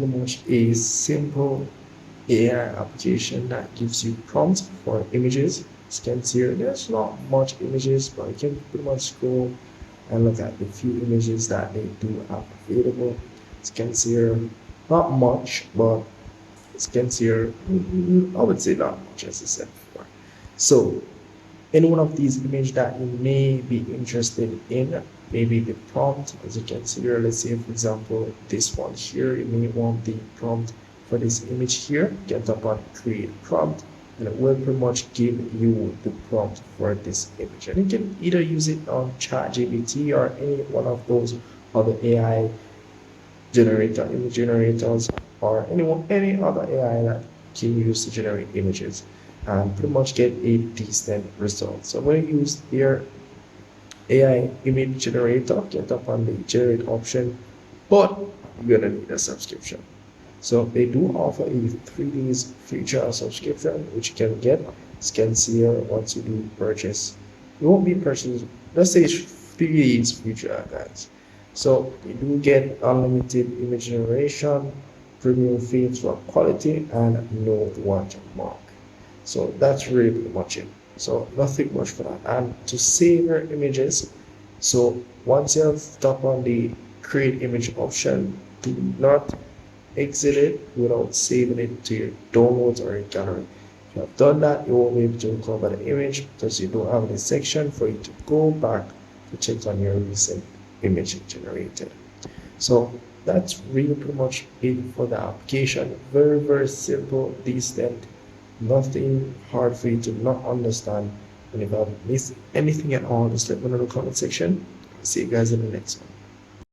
pretty much a simple AI application that gives you prompts for images. As you can see here, there's not much images, but you can pretty much scroll and look at the few images that they do have available. As you can see here, not much, but as you can see here, I would say not much as I said before. So any one of these images that you may be interested in, maybe the prompt, as you can see here, let's say for example this one here, you may want the prompt for this image here. Get up on create prompt, and it will pretty much give you the prompt for this image, and you can either use it on ChatGPT or any one of those other AI generator, image generators, or any other AI that can use to generate images and pretty much get a decent result. So I'm going to use here AI image generator, get up on the generate option, but you're going to need a subscription. So they do offer a 3 days free trial subscription, which you can get. As you can see here, once you do purchase, you won't be purchasing, let's say it's 3 days free trial, guys. So you do get unlimited image generation, premium feeds for quality, and no watermark. So that's really pretty much it. So nothing much for that. And to save your images, so once you have tap on the create image option, do not exit it without saving it to your downloads or your gallery. If you have done that, you won't be able to recover the image because you don't have any section for you to go back to check on your recent image generated. So that's really pretty much it for the application. Very, very simple, decent, nothing hard for you to not understand. And if I've missed anything at all, just let me know in the comment section. See you guys in the next one.